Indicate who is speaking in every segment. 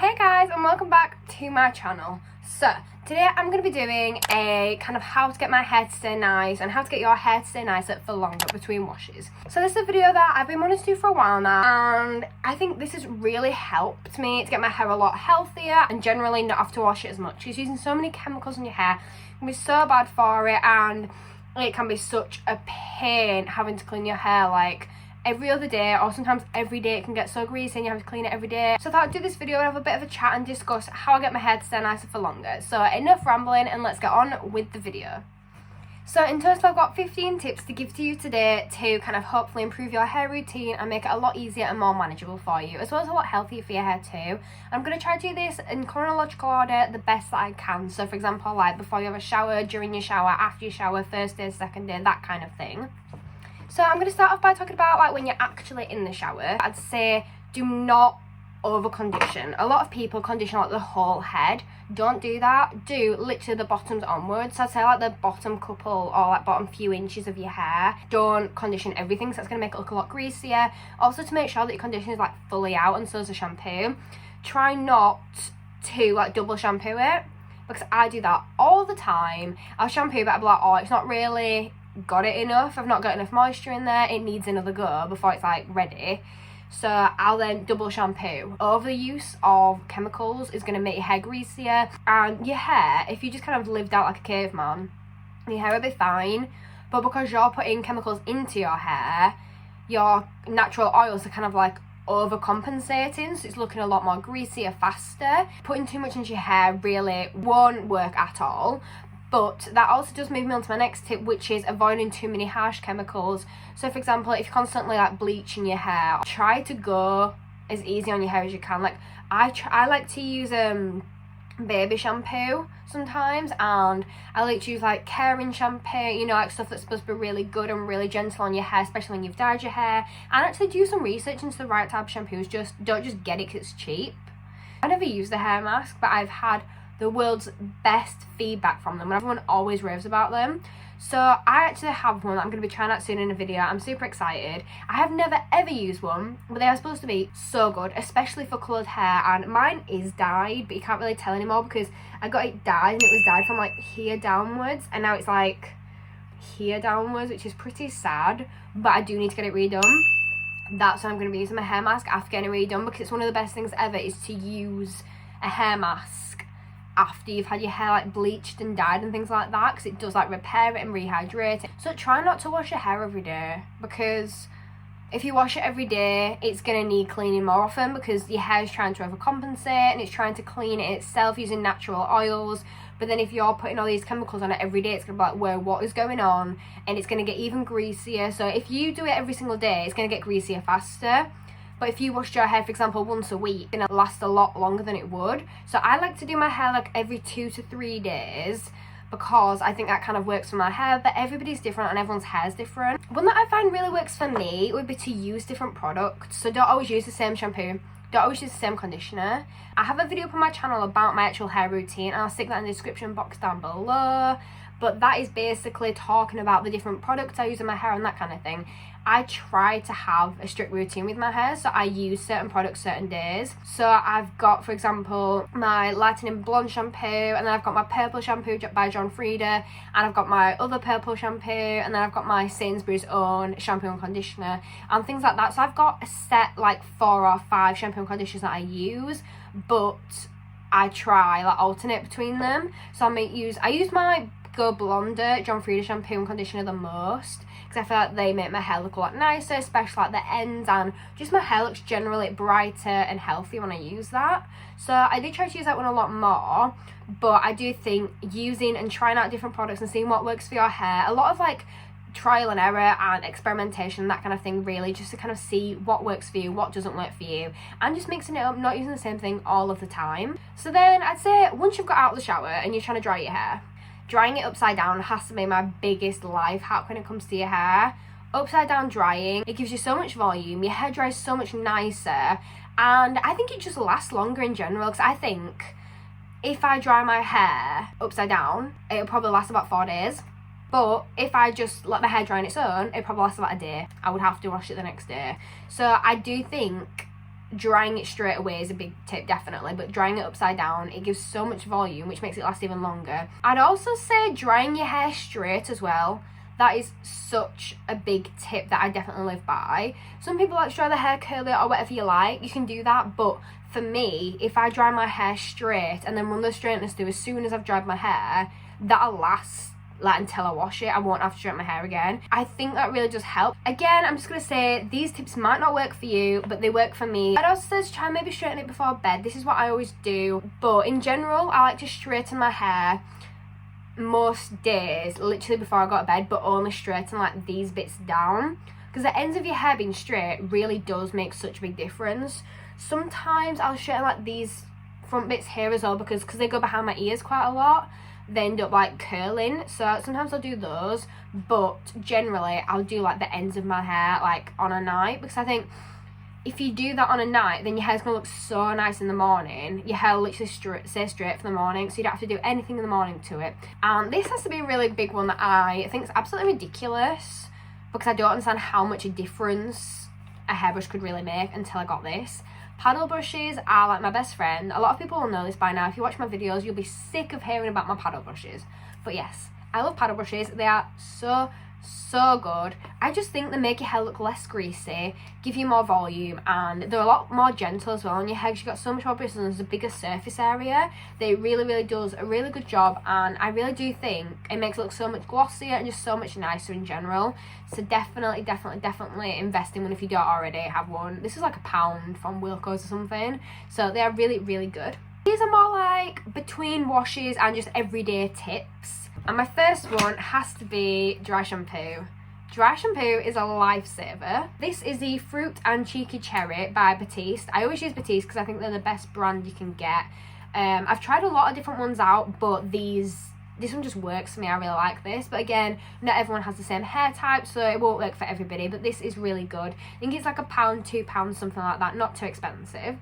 Speaker 1: Hey guys, and welcome back to my channel. So today I'm going to be doing a kind of how to get my hair to stay nice and how to get your hair to stay nicer for longer between washes. So this is a video that I've been wanting to do for a while now, and I think this has really helped me to get my hair a lot healthier and generally not have to wash it as much. Because using so many chemicals in your hair can be so bad for it, and it can be such a pain having to clean your hair like every other day, or sometimes every day. It can get so greasy and you have to clean it every day. So I thought I'd do this video and have a bit of a chat and discuss how I get my hair to stay nicer for longer. So enough rambling and let's get on with the video. So in total I've got 15 tips to give to you today to kind of hopefully improve your hair routine and make it a lot easier and more manageable for you, as well as a lot healthier for your hair too. I'm going to try to do this in chronological order the best that I can. So for example, like before you have a shower, during your shower, after your shower, first day, second day, that kind of thing. So I'm going to start off by talking about like when you're actually in the shower. I'd say do not over condition. A lot of people condition like the whole head. Don't do that. Do literally the bottoms onwards. So I'd say like the bottom couple or like bottom few inches of your hair. Don't condition everything, so that's going to make it look a lot greasier. Also, to make sure that your condition is like fully out, and so is the shampoo. Try not to like double shampoo it, because I do that all the time. I'll shampoo, but I'll be like, oh, it's not really got it enough, I've not got enough moisture in there, it needs another go before it's like ready. So I'll then double shampoo. Over the use of chemicals is going to make your hair greasier, and your hair, if you just kind of lived out like a caveman, your hair will be fine, but because you're putting chemicals into your hair, your natural oils are kind of like overcompensating, so it's looking a lot more greasier faster. Putting too much into your hair really won't work at all. But that also does move me on to my next tip, which is avoiding too many harsh chemicals. So for example, if you're constantly like bleaching your hair, try to go as easy on your hair as you can. Like I like to use baby shampoo sometimes, and I like to use like caring shampoo, you know, like stuff that's supposed to be really good and really gentle on your hair, especially when you've dyed your hair. And actually do some research into the right type of shampoos. Don't just get it because it's cheap. I never use the hair mask, but I've had the world's best feedback from them, and everyone always raves about them. So I actually have one that I'm going to be trying out soon in a video. I'm super excited. I have never ever used one, but they are supposed to be so good, especially for coloured hair. And mine is dyed, but you can't really tell anymore because I got it dyed and it was dyed from like here downwards, and now it's like here downwards, which is pretty sad, but I do need to get it redone. That's when I'm going to be using my hair mask after getting it redone, because it's one of the best things ever is to use a hair mask after you've had your hair like bleached and dyed and things like that, because it does like repair it and rehydrate it. So try not to wash your hair every day, because if you wash it every day it's going to need cleaning more often, because your hair is trying to overcompensate and it's trying to clean it itself using natural oils. But then if you're putting all these chemicals on it every day, it's going to be like, whoa, what is going on? And it's going to get even greasier. So if you do it every single day, it's going to get greasier faster. But if you washed your hair, for example, once a week, it's going to last a lot longer than it would. So I like to do my hair like every 2 to 3 days, because I think that kind of works for my hair. But everybody's different and everyone's hair is different. One that I find really works for me would be to use different products. So don't always use the same shampoo. Don't always use the same conditioner. I have a video up on my channel about my actual hair routine, and I'll stick that in the description box down below. But that is basically talking about the different products I use in my hair and that kind of thing. I try to have a strict routine with my hair, so I use certain products certain days. So I've got, for example, my lightening blonde shampoo, and then I've got my purple shampoo by John Frieda, and I've got my other purple shampoo, and then I've got my Sainsbury's own shampoo and conditioner and things like that. So I've got a set like 4 or 5 shampoo and conditioners that I use, but I try like alternate between them. So I use my Go Blonder John Frieda shampoo and conditioner the most, because I feel like they make my hair look a lot nicer, especially at the ends, and just my hair looks generally brighter and healthier when I use that. So I do try to use that one a lot more, but I do think using and trying out different products and seeing what works for your hair, a lot of like trial and error and experimentation, that kind of thing, really, just to kind of see what works for you, what doesn't work for you, and just mixing it up, not using the same thing all of the time. So then I'd say once you've got out of the shower and you're trying to dry your hair, drying it upside down has to be my biggest life hack when it comes to your hair. Upside down drying, it gives you so much volume, your hair dries so much nicer, and I think it just lasts longer in general, because I think if I dry my hair upside down, it'll probably last about 4 days. But if I just let my hair dry on its own, it probably lasts about a day. I would have to wash it the next day. So I do think drying it straight away is a big tip, definitely, but drying it upside down, it gives so much volume, which makes it last even longer. I'd also say drying your hair straight as well. That is such a big tip that I definitely live by. Some people like to dry their hair curly or whatever you like, you can do that, but for me, if I dry my hair straight and then run the straighteners through as soon as I've dried my hair, that'll last like until I wash it. I won't have to straighten my hair again. I think that really does help. Again, I'm just gonna say these tips might not work for you, but they work for me. I'd also say try and maybe straighten it before bed. This is what I always do, but in general I like to straighten my hair most days literally before I go to bed, but only straighten like these bits down, because the ends of your hair being straight really does make such a big difference. Sometimes I'll straighten like these front bits here as well, because they go behind my ears quite a lot, they end up like curling, so sometimes I'll do those, but generally I'll do like the ends of my hair like on a night, because I think if you do that on a night, then your hair's gonna look so nice in the morning. Your hair will literally stay straight for the morning, so you don't have to do anything in the morning to it. And this has to be a really big one that I think is absolutely ridiculous, because I don't understand how much a difference a hairbrush could really make until I got this. Paddle brushes are like my best friend. A lot of people will know this by now. If you watch my videos, you'll be sick of hearing about my paddle brushes. But yes, I love paddle brushes. They are so good. I just think they make your hair look less greasy, give you more volume, and they're a lot more gentle as well on your hair, because you've got so much more bristles and there's a bigger surface area. They really does a really good job, and I really do think it makes it look so much glossier and just so much nicer in general. So definitely invest in one if you don't already have one. This is like £1 from Wilko's or something, so they are really good. These are more like between washes and just everyday tips. And my first one has to be dry shampoo. Dry shampoo is a lifesaver. This is the Fruit and Cheeky Cherry by Batiste. I always use Batiste because I think they're the best brand you can get. I've tried a lot of different ones out, but this one just works for me. I really like this, but again, not everyone has the same hair type, so it won't work for everybody, but this is really good. I think it's like £1, £2, something like that, not too expensive.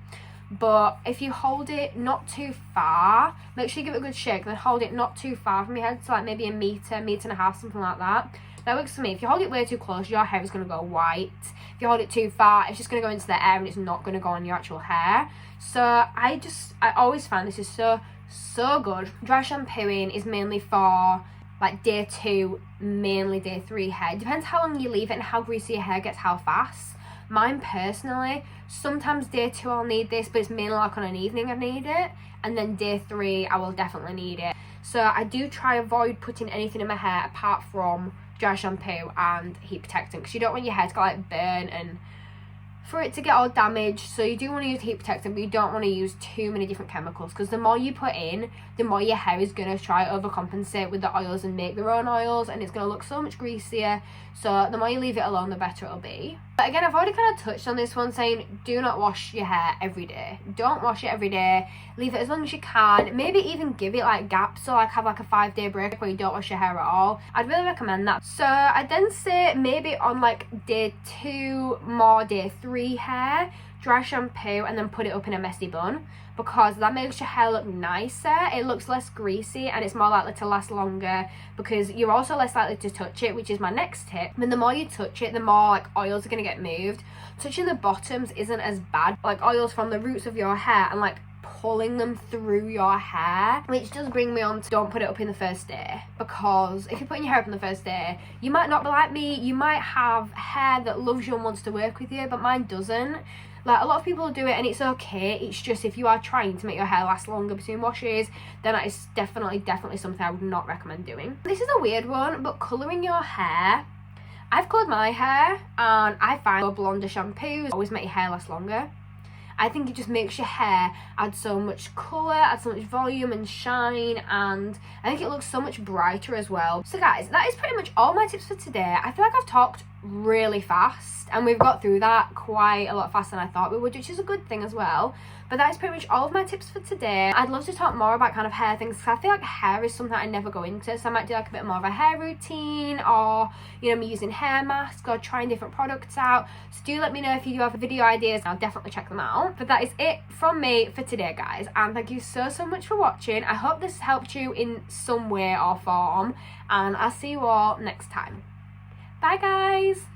Speaker 1: But if you hold it not too far, make sure you give it a good shake, then hold it not too far from your head, so like maybe a metre and a half, something like that. That works for me. If you hold it way too close, your hair is going to go white. If you hold it too far, it's just going to go into the air and it's not going to go on your actual hair. So I always find this is so good. Dry shampooing is mainly for like day 2, mainly day 3 hair. It depends how long you leave it and how greasy your hair gets, how fast. Mine personally, sometimes day 2 I'll need this, but it's mainly like on an evening I need it, and then day 3 I will definitely need it. So I do try avoid putting anything in my hair apart from dry shampoo and heat protectant, because you don't want your hair to get like burn and for it to get all damaged. So you do want to use heat protectant, but you don't want to use too many different chemicals, because the more you put in, the more your hair is going to try overcompensate with the oils and make their own oils, and it's going to look so much greasier. So the more you leave it alone, the better it'll be. But again, I've already kind of touched on this one, saying do not wash your hair every day. Don't wash it every day. Leave it as long as you can. Maybe even give it like gaps, so like have like a 5-day break where you don't wash your hair at all. I'd really recommend that. So I'd then say maybe on like day 2, more day 3 hair, dry shampoo and then put it up in a messy bun, because that makes your hair look nicer. It looks less greasy and it's more likely to last longer, because you're also less likely to touch it, which is my next tip. I mean, the more you touch it, the more like oils are going to get moved. Touching the bottoms isn't as bad, like oils from the roots of your hair and like pulling them through your hair, which does bring me on to don't put it up in the first day, because if you're putting your hair up in the first day, you might not be like me. You might have hair that loves you and wants to work with you, but mine doesn't. Like, a lot of people do it and it's okay. It's just if you are trying to make your hair last longer between washes, then that is definitely something I would not recommend doing. This is a weird one, but colouring your hair. I've coloured my hair and I find blonder shampoos always make your hair last longer. I think it just makes your hair add so much colour, add so much volume and shine, and I think it looks so much brighter as well. So guys, that is pretty much all my tips for today. I feel like I've talked really fast and we've got through that quite a lot faster than I thought we would, which is a good thing as well. But that is pretty much all of my tips for today. I'd love to talk more about kind of hair things, because I feel like hair is something I never go into, so I might do like a bit more of a hair routine, or you know, me using hair masks or trying different products out. So do let me know if you do have video ideas, I'll definitely check them out. But that is it from me for today, guys, and thank you so much for watching. I hope this helped you in some way or form, and I'll see you all next time. Bye guys.